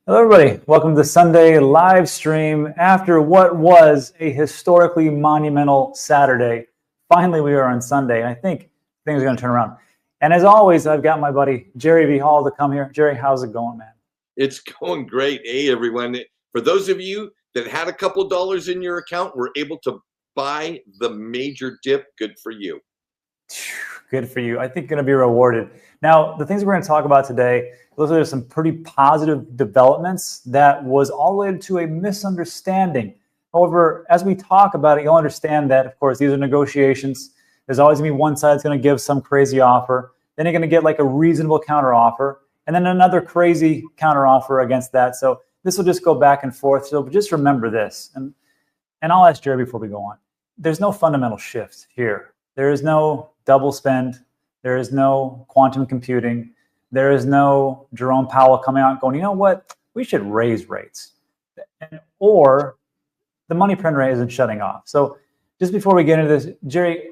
Hello, everybody. Welcome to the Sunday live stream after what was a historically monumental Saturday. Finally, we are on Sunday, and I think things are going to turn around. And as always, I've got my buddy Jerry V. Hall to come here. Jerry, how's it going, man? It's going great. Hey, everyone. For those of you that had a couple dollars in your account, were able to buy the major dip. Good for you. Good for you. I think going to be rewarded. Now, the things we're going to talk about today, those are some pretty positive developments that was all related to a misunderstanding. However, as we talk about it, you'll understand that, of course, these are negotiations. There's always going to be one side that's going to give some crazy offer. Then you're going to get like a reasonable counter offer, and then another crazy counter offer against that. So this will just go back and forth. So just remember this, and I'll ask Jerry before we go on. There's no fundamental shift here. There is no double spend. There is no quantum computing. There is no Jerome Powell coming out and going, you know what, we should raise rates. Or the money print rate isn't shutting off. So just before we get into this, Jerry,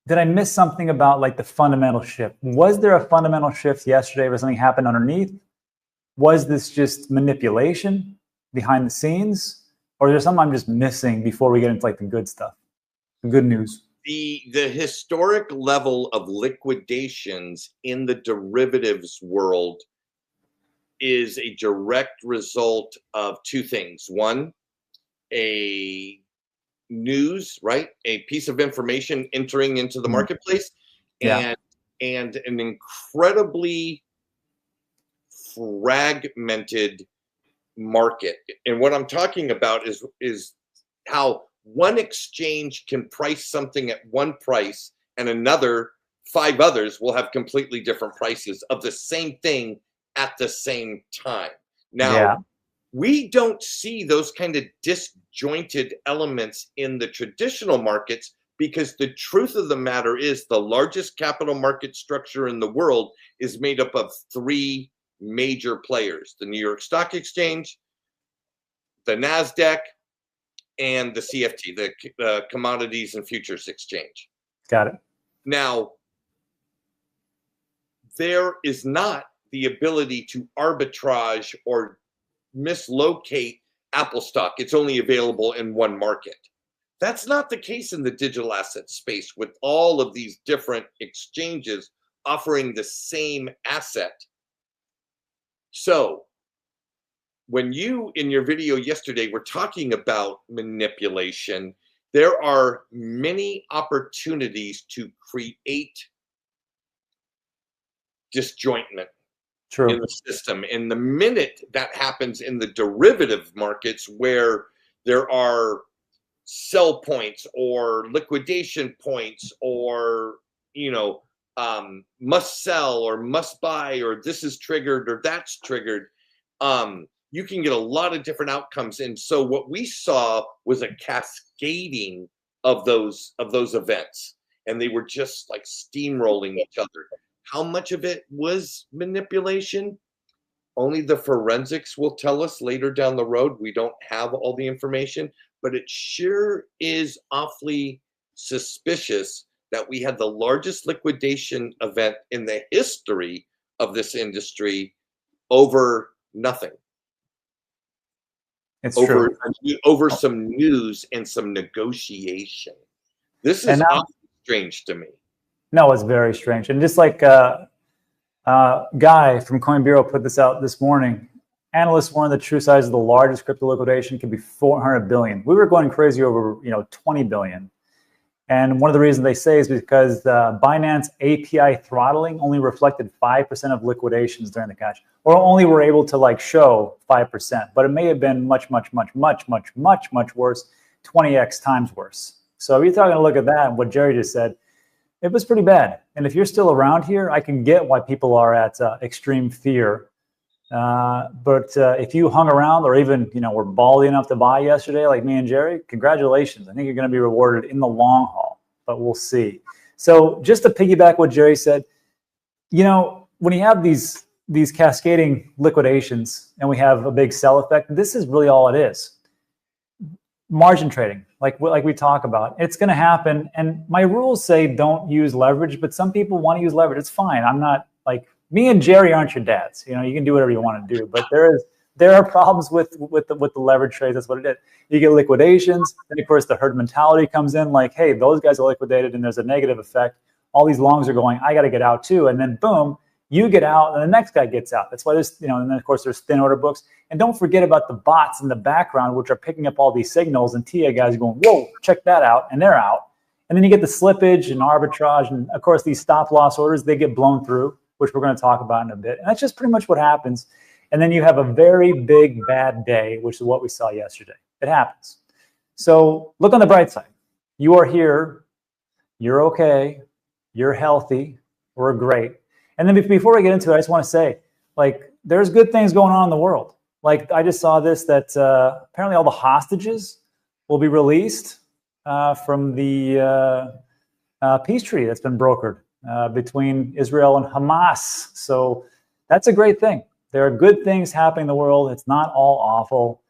did I miss something about like the fundamental shift? Was there a fundamental shift yesterday where something happened underneath? Was this just manipulation behind the scenes? Or is there something I'm just missing before we get into like the good stuff, the good news? The historic level of liquidations in the derivatives world is a direct result of two things. One, a news, right? A piece of information entering into the marketplace, and an incredibly fragmented market. And what I'm talking about is how one exchange can price something at one price and another 5 others will have completely different prices of the same thing at the same time. Now, we don't see those kind of disjointed elements in the traditional markets because the truth of the matter is the largest capital market structure in the world is made up of 3 major players: the New York Stock Exchange, the NASDAQ, and the CFT, the Commodities and Futures Exchange. Got it. Now, there is not the ability to arbitrage or mislocate Apple stock. It's only available in one market. That's not the case in the digital asset space with all of these different exchanges offering the same asset. So, when you, in your video yesterday, were talking about manipulation, there are many opportunities to create disjointment in the system. And the minute that happens in the derivative markets where there are sell points or liquidation points or, must sell or must buy or this is triggered or that's triggered, you can get a lot of different outcomes. And so what we saw was a cascading of those events, and they were just like steamrolling each other. How much of it was manipulation? Only the forensics will tell us later down the road. We don't have all the information, but it sure is awfully suspicious that we had the largest liquidation event in the history of this industry over nothing. It's true. Over some news and some negotiation. This is strange to me. No, it's very strange. And just like Guy from Coin Bureau put this out this morning, analysts warn the true size of the largest crypto liquidation could be 400 billion. We were going crazy over 20 billion. And one of the reasons they say is because Binance API throttling only reflected 5% of liquidations during the cash, or only were able to like show 5%, but it may have been much worse, 20x times worse. So if you're talking a look at that, what Jerry just said, it was pretty bad. And if you're still around here, I can get why people are at extreme fear. But if you hung around or even, were ballsy enough to buy yesterday, like me and Jerry, congratulations. I think you're going to be rewarded in the long haul, but we'll see. So just to piggyback what Jerry said, when you have these cascading liquidations and we have a big sell effect, this is really all it is. Margin trading, like we talk about, it's going to happen. And my rules say don't use leverage, but some people want to use leverage. It's fine. I'm not like Me and Jerry aren't your dads. You know, you can do whatever you want to do, but there are problems with the leverage trades. That's what it is. You get liquidations, and of course the herd mentality comes in. Like, hey, those guys are liquidated, and there's a negative effect. All these longs are going, I got to get out too, and then boom, you get out, and the next guy gets out. That's why there's, you know, and then of course there's thin order books, and don't forget about the bots in the background, which are picking up all these signals, and TA guys are going, whoa, check that out, and they're out, and then you get the slippage and arbitrage, and of course these stop loss orders, they get blown through, which we're going to talk about in a bit, and that's just pretty much what happens. And then you have a very big bad day, which is what we saw yesterday. It happens. So look on the bright side. You are here. You're okay. You're healthy. We're great. And then before we get into it, I just want to say, like, there's good things going on in the world. Like, I just saw this, that apparently all the hostages will be released from the peace treaty that's been brokered between Israel and Hamas. So that's a great thing. There are good things happening in the world. It's not all awful.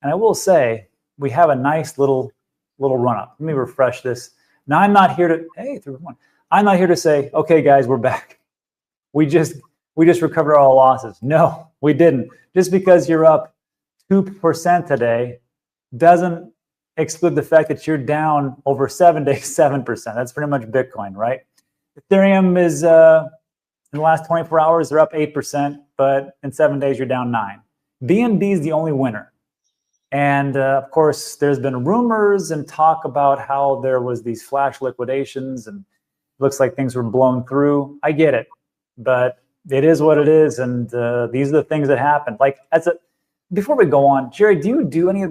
And I will say, we have a nice little run up. Let me refresh this. Now, I'm not here to, hey, 3-1. I'm not here to say, okay, guys, we're back. We just recovered all losses. No, we didn't. Just because you're up 2% today doesn't exclude the fact that you're down over 7 days, 7%. That's pretty much Bitcoin, right? Ethereum is, in the last 24 hours, they're up 8%, but in 7 days, you're down 9%. BNB is the only winner. And of course, there's been rumors and talk about how there was these flash liquidations and it looks like things were blown through. I get it, but it is what it is. And these are the things that happen. Like, before we go on, Jerry, do you do any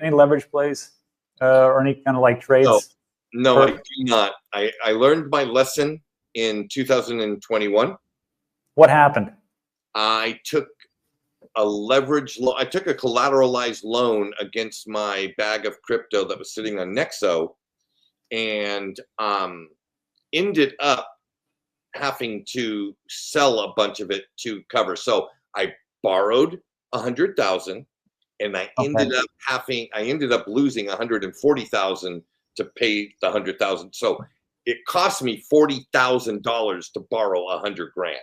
leverage plays or any kind of like trades? No, I do not. I learned my lesson in 2021. What happened? I took a leverage loan. I took a collateralized loan against my bag of crypto that was sitting on Nexo, and ended up having to sell a bunch of it to cover. So I borrowed 100,000, and I ended up losing 140,000 to pay the 100,000. So it cost me $40,000 to borrow 100 grand.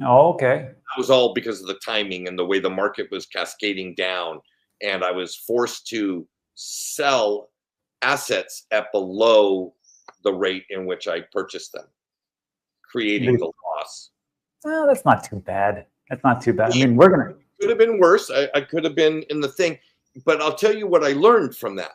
Oh, okay. That was all because of the timing and the way the market was cascading down. And I was forced to sell assets at below the rate in which I purchased them, creating the loss. Well, that's not too bad. That's not too bad. I mean, it could have been worse. I could have been in the thing. But I'll tell you what I learned from that.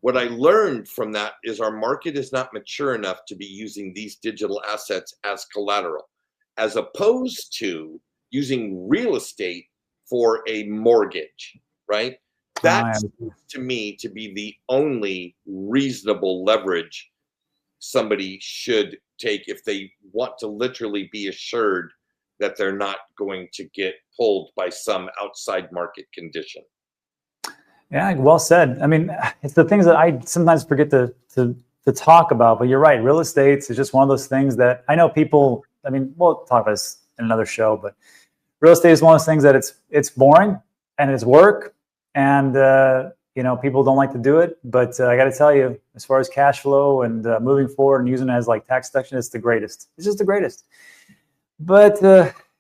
What I learned from that is our market is not mature enough to be using these digital assets as collateral, as opposed to using real estate for a mortgage, right? That to me to be the only reasonable leverage somebody should take if they want to literally be assured that they're not going to get pulled by some outside market condition. Yeah, well said. I mean, it's the things that I sometimes forget to talk about, but you're right. Real estate is just one of those things that I know people, I mean, we'll talk about this in another show, but real estate is one of those things that it's boring and it's work, and you know, people don't like to do it. But I got to tell you, as far as cash flow and moving forward and using it as like tax deduction, it's the greatest. It's just the greatest. But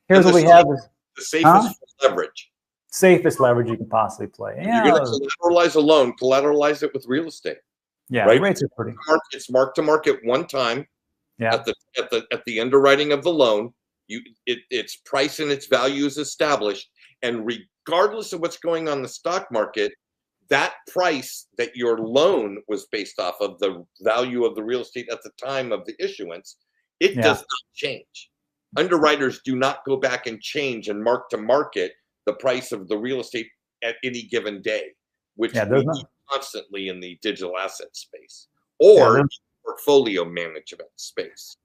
here's what we have: the safest leverage. Safest leverage you can possibly play. Yeah, you're going to collateralize a loan, collateralize it with real estate. Yeah, right? Rates are pretty. It's marked to market one time. Yeah. At the underwriting of the loan, its price and its value is established, and regardless of what's going on in the stock market, that price that your loan was based off of, the value of the real estate at the time of the issuance, it does not change. Underwriters do not go back and change and mark to market the price of the real estate at any given day, which we do constantly in the digital asset space or portfolio management space.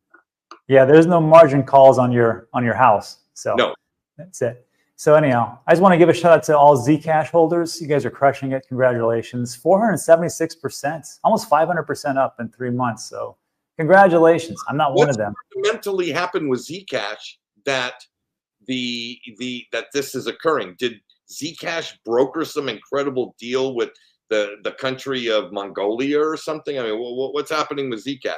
Yeah, there's no margin calls on your house. So no, that's it. So anyhow, I just want to give a shout out to all Zcash holders. You guys are crushing it. Congratulations. 476%, almost 500% up in 3 months. So congratulations. I'm not one of them. What fundamentally happened with Zcash that that this is occurring? Did Zcash broker some incredible deal with the country of Mongolia or something? I mean, what's happening with Zcash?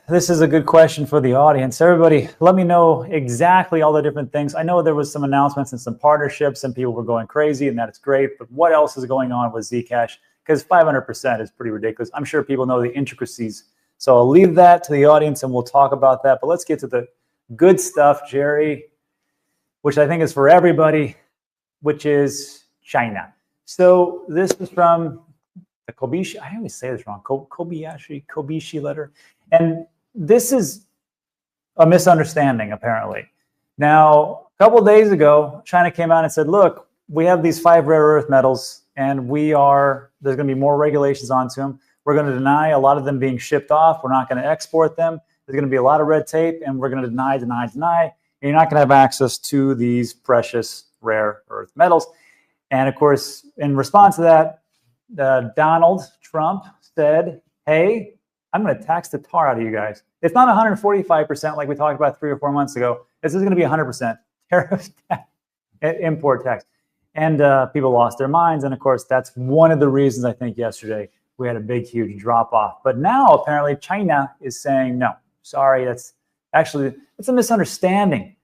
This is a good question for the audience. Everybody, let me know exactly all the different things. I know there was some announcements and some partnerships and people were going crazy and that's great, but what else is going on with Zcash? Because 500% is pretty ridiculous. I'm sure people know the intricacies. So I'll leave that to the audience and we'll talk about that. But let's get to the good stuff, Jerry, which I think is for everybody, which is China. So this is from the Kobishi, I always say this wrong, Kobishi letter. And this is a misunderstanding, apparently. Now, a couple of days ago, China came out and said, look, we have these 5 rare earth metals, and there's going to be more regulations onto them. We're going to deny a lot of them being shipped off. We're not going to export them. There's going to be a lot of red tape, and we're going to deny. And you're not going to have access to these precious rare earth metals. And of course, in response to that, Donald Trump said, hey, I'm going to tax the tar out of you guys. It's not 145% like we talked about 3 or 4 months ago. This is going to be 100% tariff tax, import tax. And people lost their minds. And of course, that's one of the reasons I think yesterday we had a big, huge drop off. But now apparently China is saying, no, sorry, it's a misunderstanding.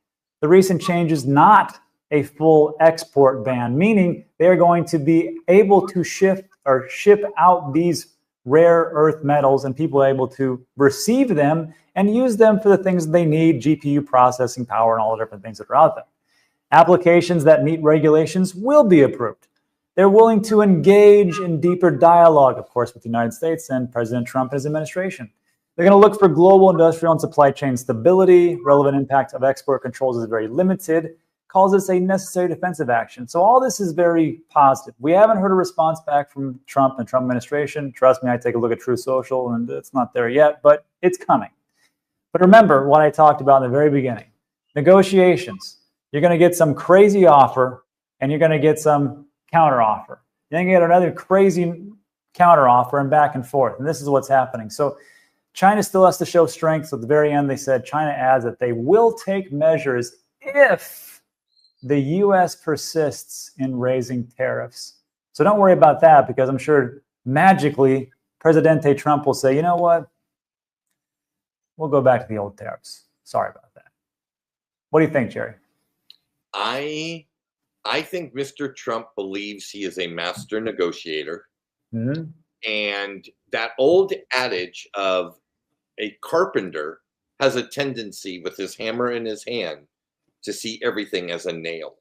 The recent change is not a full export ban, meaning they're going to be able to ship out these rare earth metals and people are able to receive them and use them for the things they need, GPU processing power and all the different things that are out there. Applications that meet regulations will be approved. They're willing to engage in deeper dialogue, of course, with the United States and President Trump and his administration. They're going to look for global industrial and supply chain stability. Relevant impact of export controls is very limited. Calls this a necessary defensive action. So all this is very positive. We haven't heard a response back from Trump and Trump administration. Trust me, I take a look at Truth Social and it's not there yet, but it's coming. But remember what I talked about in the very beginning. Negotiations. You're going to get some crazy offer and you're going to get some counter offer. You're going to get another crazy counter offer and back and forth. And this is what's happening. So China still has to show strength. So at the very end, they said China adds that they will take measures if the U.S. persists in raising tariffs. So don't worry about that because I'm sure magically Presidente Trump will say, you know what? We'll go back to the old tariffs. Sorry about that. What do you think, Jerry? I think Mr. Trump believes he is a master negotiator. Mm-hmm. And that old adage of a carpenter has a tendency with his hammer in his hand to see everything as a nail.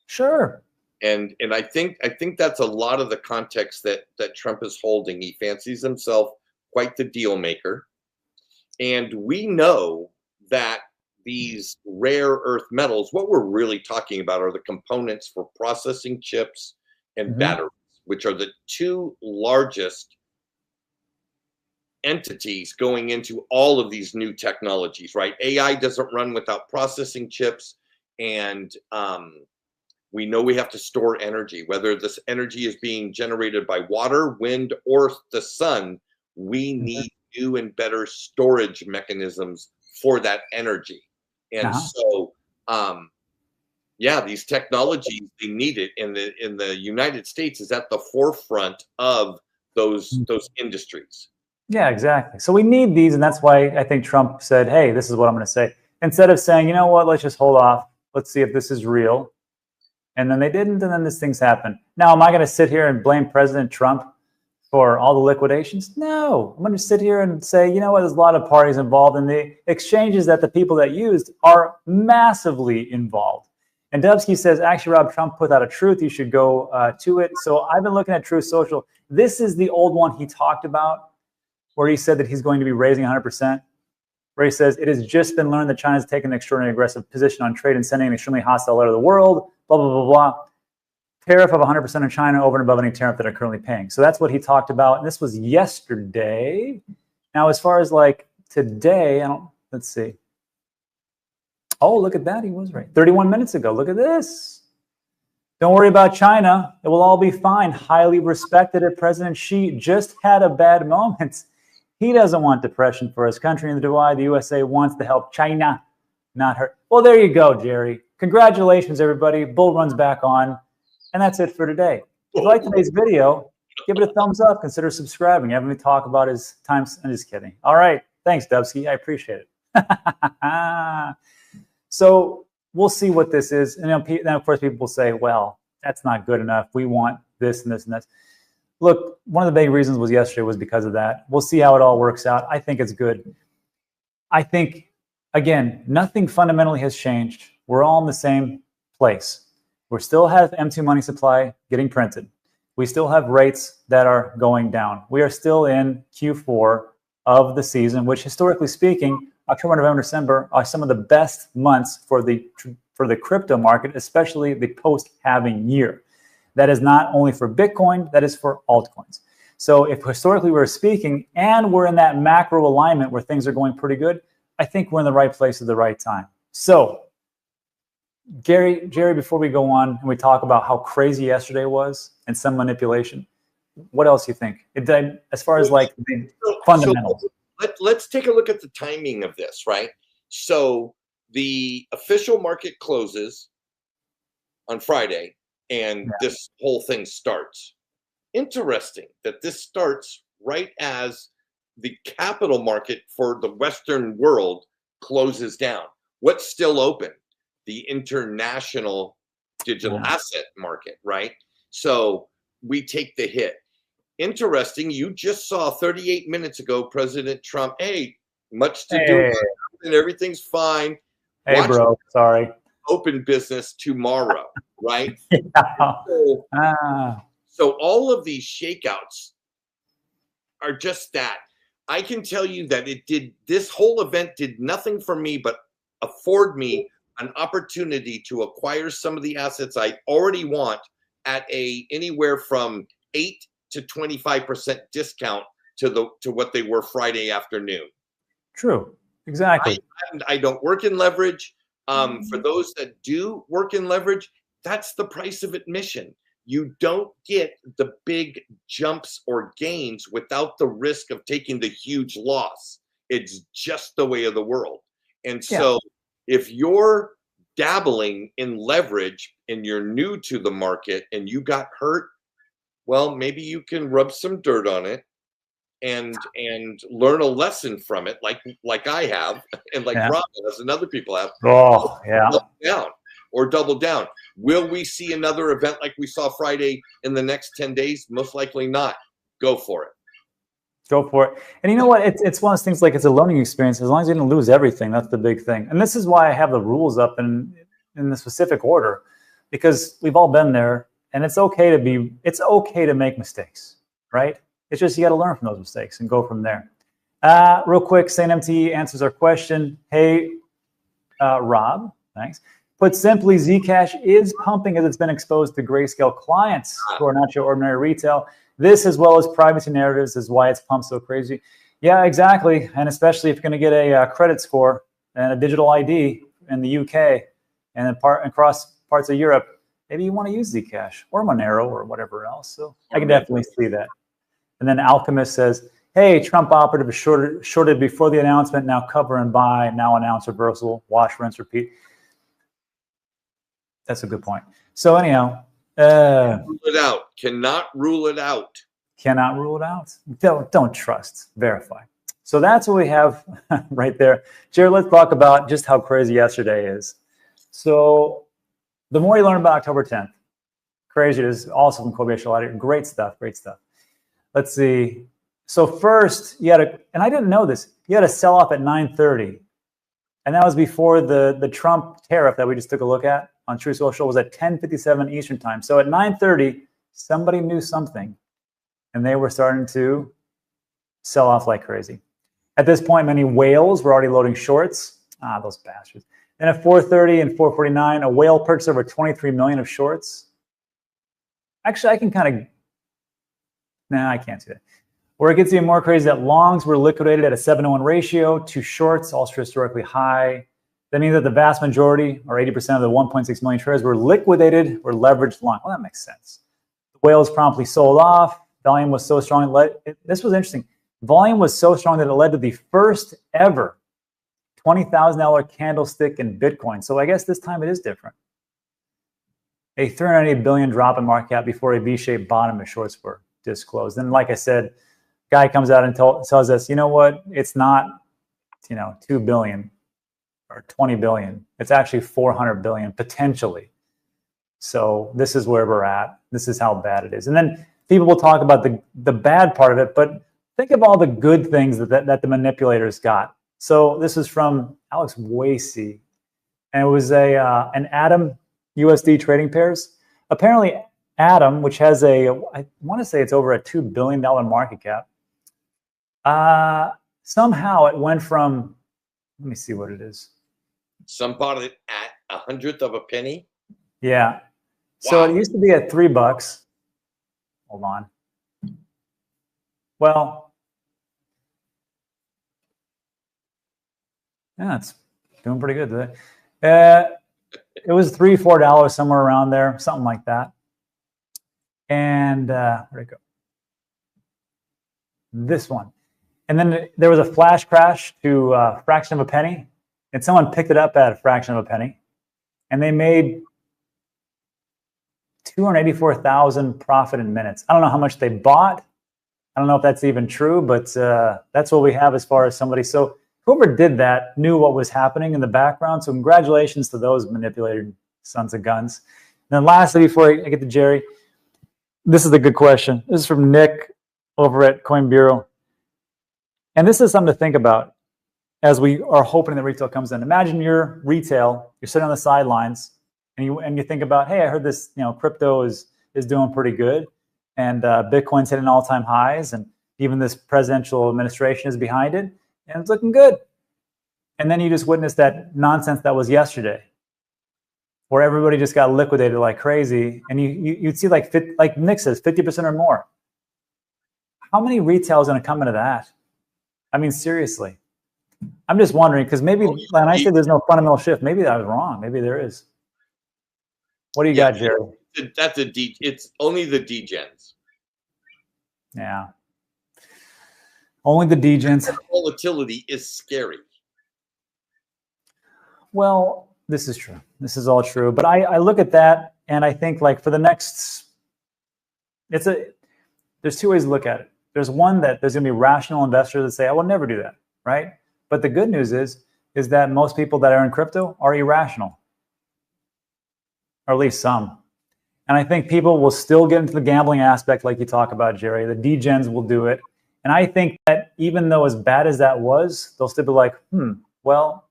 Sure. And I think that's a lot of the context that Trump is holding. He fancies himself quite the deal maker. And we know that these rare earth metals, what we're really talking about are the components for processing chips and batteries, which are the 2 largest entities going into all of these new technologies, right? AI doesn't run without processing chips. And we know we have to store energy, whether this energy is being generated by water, wind, or the sun. We need new and better storage mechanisms for that energy. And so, yeah, these technologies, they need it. In the United States is at the forefront of those industries. Yeah, exactly. So we need these, and that's why I think Trump said, hey, this is what I'm going to say. Instead of saying, you know what, let's just hold off. Let's see if this is real. And then they didn't, and then these things happened. Now, am I going to sit here and blame President Trump for all the liquidations? No. I'm going to sit here and say, you know what, there's a lot of parties involved, and the exchanges that the people that used are massively involved. And Dubsky says, actually, Rob, Trump put out a truth. You should go to it. So I've been looking at Truth Social. This is the old one he talked about, where he said that he's going to be raising 100%, where he says, it has just been learned that China has taken an extraordinarily aggressive position on trade and sending an extremely hostile letter to the world, blah, blah, blah, blah. Tariff of 100% on China over and above any tariff that they're currently paying. So that's what he talked about. And this was yesterday. Now, as far as like today, let's see. Oh, look at that. He was right. 31 minutes ago. Look at this. Don't worry about China. It will all be fine. Highly respected President Xi just had a bad moment. He doesn't want depression for his country, and why the USA wants to help China, not her. Well, there you go, Jerry. Congratulations, everybody. Bull runs back on. And that's it for today. If you like today's video, give it a thumbs up. Consider subscribing. Having me talk about his times. I'm just kidding. All right. Thanks, Dubsky. I appreciate it. So we'll see what this is. And then, of course, people will say, well, that's not good enough. We want this and this and this. Look, one of the big reasons was yesterday was because of that. We'll see how it all works out. I think it's good. I think, again, nothing fundamentally has changed. We're all in the same place. We still have M2 money supply getting printed. We still have rates that are going down. We are still in Q4 of the season, which historically speaking, October, November, December are some of the best months for the crypto market, especially the post-halving year. That is not only for Bitcoin, that is for altcoins. So if historically we're speaking and we're in that macro alignment where things are going pretty good, I think we're in the right place at the right time. So Jerry, before we go on and we talk about how crazy yesterday was and some manipulation, what else do you think? As far as like the fundamentals. So let's take a look at the timing of this, right? So the official market closes on Friday and this whole thing starts. Interesting that this starts right as the capital market for the Western world closes down. What's still open? The international digital asset market, right? So we take the hit. Interesting, you just saw 38 minutes ago, President Trump, hey, much to do and everything's fine. Hey, watch bro, sorry. Open business tomorrow, right? Yeah. So all of these shakeouts are just that. I can tell you that this whole event did nothing for me but afford me an opportunity to acquire some of the assets I already want at anywhere from 8 to 25% discount to what they were Friday afternoon. True, exactly. I don't work in leverage. For those that do work in leverage, that's the price of admission. You don't get the big jumps or gains without the risk of taking the huge loss. It's just the way of the world. And so if you're dabbling in leverage and you're new to the market and you got hurt, well, maybe you can rub some dirt on it and learn a lesson from it, like I have, and like Robin has, and other people have. Oh, yeah. Double down. Will we see another event like we saw Friday in the next 10 days? Most likely not. Go for it. Go for it. And you know what? It's one of those things, like it's a learning experience. As long as you didn't lose everything, that's the big thing. And this is why I have the rules up in the specific order, because we've all been there, and it's okay to make mistakes, right? It's just you got to learn from those mistakes and go from there. Real quick, Saint MT answers our question. Hey, Rob, thanks. Put simply, Zcash is pumping as it's been exposed to grayscale clients who are not your ordinary retail. This, as well as privacy narratives, is why it's pumped so crazy. Yeah, exactly. And especially if you're going to get a credit score and a digital ID in the UK and across parts of Europe, maybe you want to use Zcash or Monero or whatever else. So I can definitely see that. And then Alchemist says, hey, Trump operative shorted before the announcement, now cover and buy, now announce reversal, wash, rinse, repeat. That's a good point. So anyhow, rule it out. Cannot rule it out. Cannot rule it out. Don't trust. Verify. So that's what we have right there. Jared, let's talk about just how crazy yesterday is. So the more you learn about October 10th, crazy it is. Also from Kobe Shalati. Great stuff. Great stuff. Let's see. So first, you had and I didn't know this, you had a sell off at 9:30. And that was before the Trump tariff that we just took a look at on True Social was at 10:57 Eastern time. So at 9:30, somebody knew something, and they were starting to sell off like crazy. At this point, many whales were already loading shorts. Those bastards. Then at 4:30 and 4:49, a whale purchased over 23 million of shorts. Actually, I can kind of, I can't see that. Where it gets even more crazy, that longs were liquidated at a 7-to-1 ratio to shorts, also historically high. That means that the vast majority, or 80% of the 1.6 million shares were liquidated or leveraged long. Well, that makes sense. The whales promptly sold off. Volume was so strong. This was interesting. Volume was so strong that it led to the first ever $20,000 candlestick in Bitcoin. So I guess this time it is different. A 380 billion drop in market cap before a V-shaped bottom as shorts were disclosed. And like I said, guy comes out and tells us, you know what? It's not 2 billion or 20 billion. It's actually 400 billion potentially. So this is where we're at. This is how bad it is. And then people will talk about the bad part of it, but think of all the good things that the manipulators got. So this is from Alex Wasey, and it was an Atom USD trading pairs. Apparently Atom, which has I want to say it's over a $2 billion market cap, somehow it went from, let me see what it is. Some bought it at 1/100 of a penny. Yeah. Wow. So it used to be at $3. Hold on. Well, yeah, it's doing pretty good today. It was $3, $4, somewhere around there, something like that. And where'd it go? This one. And then there was a flash crash to a fraction of a penny, and someone picked it up at a fraction of a penny, and they made 284,000 profit in minutes. I don't know how much they bought. I don't know if that's even true, but that's what we have as far as somebody. So whoever did that knew what was happening in the background. So congratulations to those manipulated sons of guns. And then lastly, before I get to Jerry, this is a good question. This is from Nick over at Coin Bureau. And this is something to think about as we are hoping that retail comes in. Imagine you're retail, you're sitting on the sidelines, and you think about, hey, I heard this, crypto is doing pretty good, and Bitcoin's hitting all-time highs, and even this presidential administration is behind it, and it's looking good. And then you just witnessed that nonsense that was yesterday, where everybody just got liquidated like crazy, and you'd see like Nick says, 50% or more. How many retail is going to come into that? I mean, seriously. I'm just wondering, because maybe when I say there's no fundamental shift, maybe I was wrong. Maybe there is. What do you got, Jerry? It's only the degens. Yeah. Only the degens. Volatility is scary. Well, this is true. This is all true. But I look at that and I think, like, for the next, there's two ways to look at it. There's one that there's going to be rational investors that say, I will never do that, right? But the good news is that most people that are in crypto are irrational, or at least some. And I think people will still get into the gambling aspect like you talk about, Jerry. The degens will do it. And I think that even though as bad as that was, they'll still be like, well,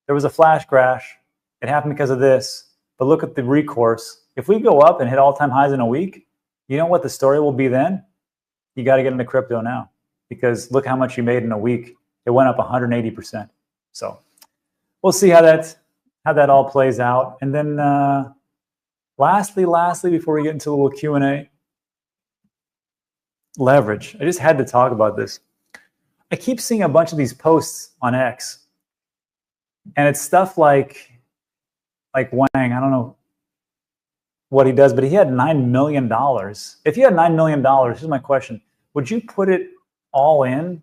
there was a flash crash. It happened because of this. But look at the recourse. If we go up and hit all-time highs in a week, you know what the story will be then? You got to get into crypto now, because look how much you made in a week. It went up 180%. So we'll see how that all plays out. And then lastly, before we get into a little Q&A, leverage. I just had to talk about this. I keep seeing a bunch of these posts on X, and it's stuff like Wang. I don't know what he does, but he had $9 million. If you had $9 million, here's my question. Would you put it all in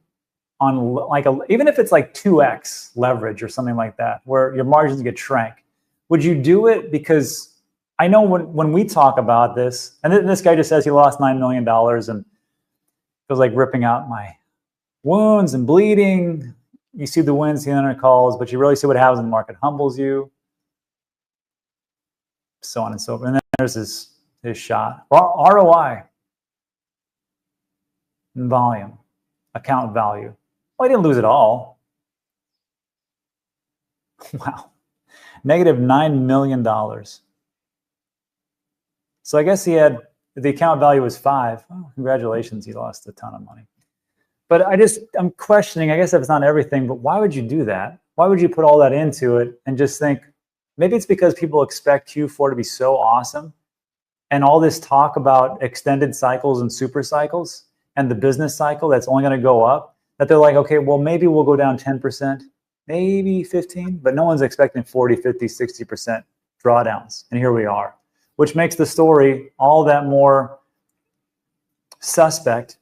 on even if it's like 2x leverage or something like that, where your margins get shrank? Would you do it? Because I know when we talk about this, and this guy just says he lost $9 million and feels like ripping out my wounds and bleeding. You see the wins, the internet calls, but you really see what happens when the market humbles you. So on and so forth. And then there's his shot. ROI and volume, account value. Well, he didn't lose it all. Wow. Negative $9 million. So I guess the account value was 5. Oh, congratulations, he lost a ton of money. But I'm questioning, I guess if it's not everything, but why would you do that? Why would you put all that into it and just think, maybe it's because people expect Q4 to be so awesome, and all this talk about extended cycles and super cycles and the business cycle that's only going to go up, that they're like, okay, well, maybe we'll go down 10%, maybe 15, but no one's expecting 40, 50, 60% drawdowns. And here we are, which makes the story all that more suspect,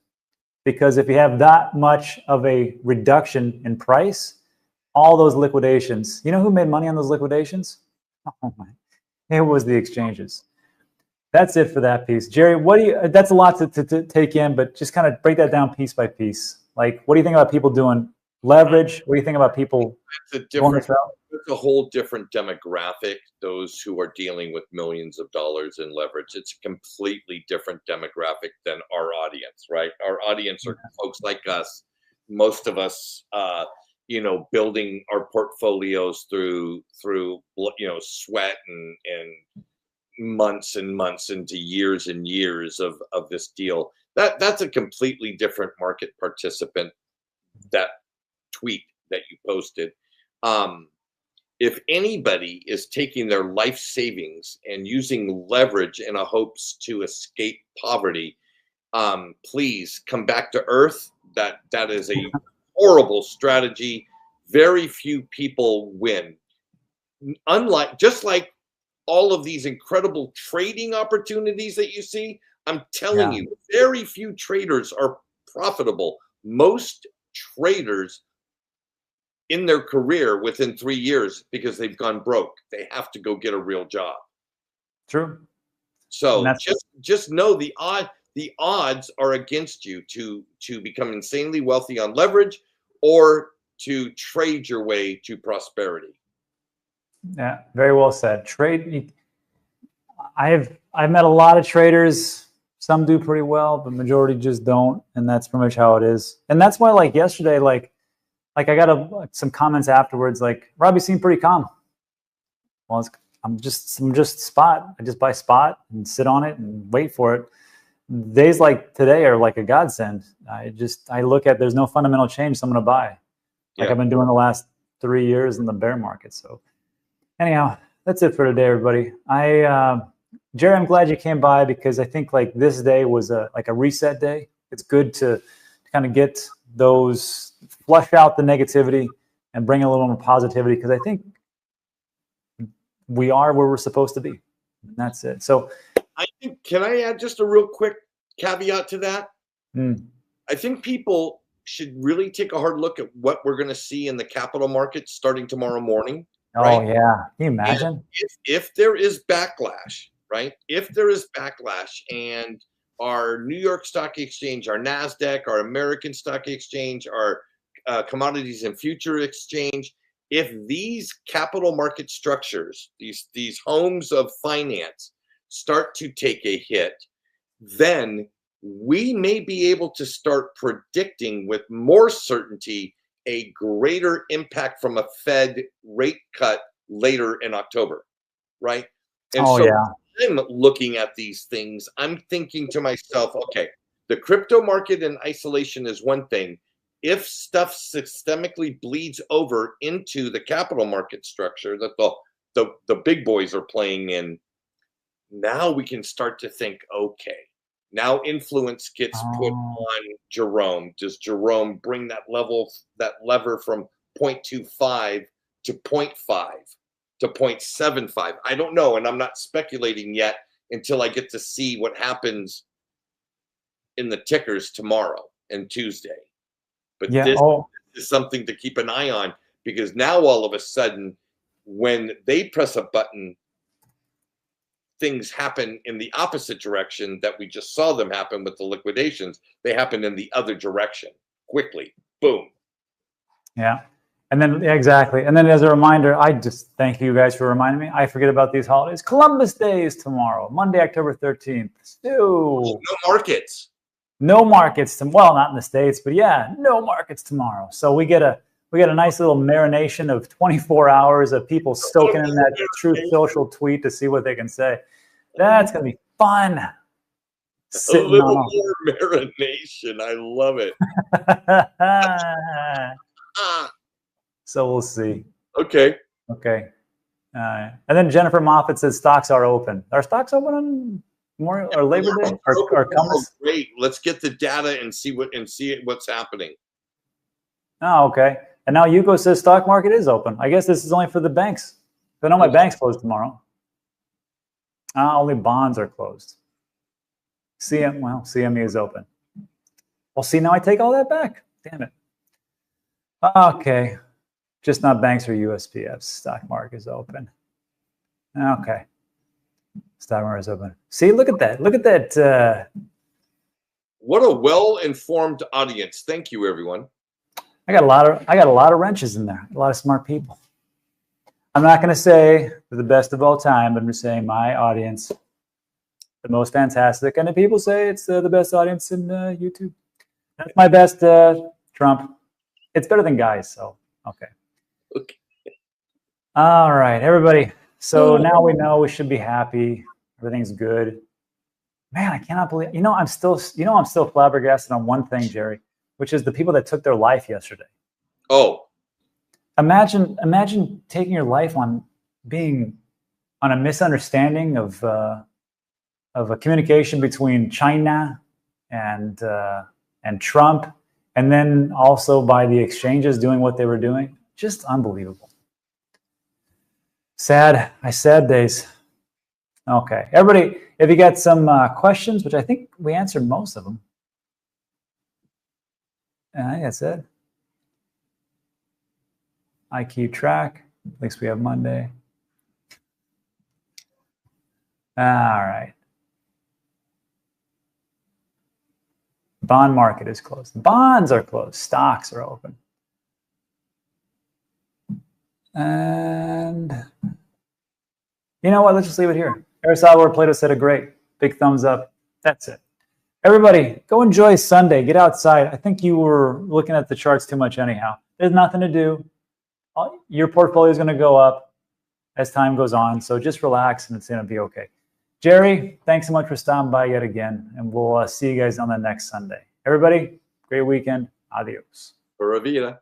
because if you have that much of a reduction in price, all those liquidations, you know who made money on those liquidations? Oh my, it was the exchanges. That's it for that piece. Jerry, that's a lot to take in, but just kind of break that down piece by piece. Like, what do you think about people doing leverage? What do you think about people going this route? It's a whole different demographic. Those who are dealing with millions of dollars in leverage, it's a completely different demographic than our audience, right? Our audience are folks like us. Most of us, building our portfolios through sweat and months and months into years and years of this deal. That's a completely different market participant. That tweet that you posted. If anybody is taking their life savings and using leverage in a hopes to escape poverty, please come back to earth. That is a horrible strategy. Very few people win. Just like all of these incredible trading opportunities that you see, I'm telling you, very few traders are profitable. Most traders in their career within 3 years, because they've gone broke, they have to go get a real job. True. So just know the odds are against you to become insanely wealthy on leverage or to trade your way to prosperity. Yeah, very well said. Trade. I've met a lot of traders. Some do pretty well, but majority just don't, and that's pretty much how it is. And that's why, like yesterday, like I got some comments afterwards, like, Rob, you seem pretty calm. Well, I'm just spot. I just buy spot and sit on it and wait for it. Days like today are like a godsend. I look at, there's no fundamental change, so I'm going to buy. Like I've been doing the last 3 years in the bear market. So anyhow, that's it for today, everybody. Jerry, I'm glad you came by, because I think like this day was a reset day. It's good to kind of get those, flush out the negativity and bring a little more positivity, because I think we are where we're supposed to be. And that's it. So I think, can I add just a real quick caveat to that? I think people should really take a hard look at what we're going to see in the capital markets starting tomorrow morning. Oh, right? Yeah. Can you imagine? If there is backlash, right? If there is backlash and our New York Stock Exchange, our NASDAQ, our American Stock Exchange, our Commodities and Future Exchange, if these capital market structures, these homes of finance start to take a hit, then we may be able to start predicting with more certainty a greater impact from a Fed rate cut later in October, right? And I'm looking at these things, I'm thinking to myself, okay, the crypto market in isolation is one thing. If stuff systemically bleeds over into the capital market structure that the big boys are playing in, now we can start to think, okay, now influence gets put on Jerome. Does Jerome bring that lever from 0.25 to 0.5 to 0.75? I don't know, and I'm not speculating yet until I get to see what happens in the tickers tomorrow and Tuesday. But this is something to keep an eye on, because now all of a sudden, when they press a button, things happen in the opposite direction that we just saw them happen with the liquidations. They happen in the other direction quickly. Boom. Yeah. And then, exactly. And then as a reminder, I just thank you guys for reminding me. I forget about these holidays. Columbus Day is tomorrow, Monday, October 13th. No markets. No markets. Well, not in the States, but yeah, no markets tomorrow. So we get a nice little marination of 24 hours of people soaking in that Truth Social tweet to see what they can say. That's going to be fun. A little more marination. I love it. So we'll see. Okay. Okay. And then Jennifer Moffat says stocks are open. Are stocks open on Labor Day or Compass? Great. Let's get the data and see what's happening. Oh, okay. And now Yuko says stock market is open. I guess this is only for the banks. I know my bank's closed tomorrow. Only bonds are closed. CME is open. Well, see, now I take all that back. Damn it. Okay. Just not banks or USPS. Stock market is open. Okay. Stock market is open. See, look at that. Look at that. What a well-informed audience. Thank you, everyone. I got a lot of wrenches in there. A lot of smart people. I'm not going to say they're the best of all time, but I'm just saying my audience, the most fantastic. And the people say it's the best audience in YouTube. That's my best, Trump. It's better than guys, so okay. Okay. All right, everybody. So now we know we should be happy. Everything's good. Man, I cannot believe. I'm still flabbergasted on one thing, Jerry, which is the people that took their life yesterday. Oh. Imagine taking your life on a misunderstanding of a communication between China and Trump, and then also by the exchanges doing what they were doing. Just unbelievable. Sad days. Okay, everybody, if you got some questions, which I think we answered most of them. I think that's it. IQ track. At least we have Monday. All right. Bond market is closed. Bonds are closed. Stocks are open. And you know what? Let's just leave it here. Aristotle Plato said it great. Big thumbs up. That's it. Everybody, go enjoy Sunday. Get outside. I think you were looking at the charts too much anyhow. There's nothing to do. Your portfolio is going to go up as time goes on. So just relax and it's going to be okay. Jerry, thanks so much for stopping by yet again. And we'll see you guys on the next Sunday. Everybody, great weekend. Adios. Pura vida.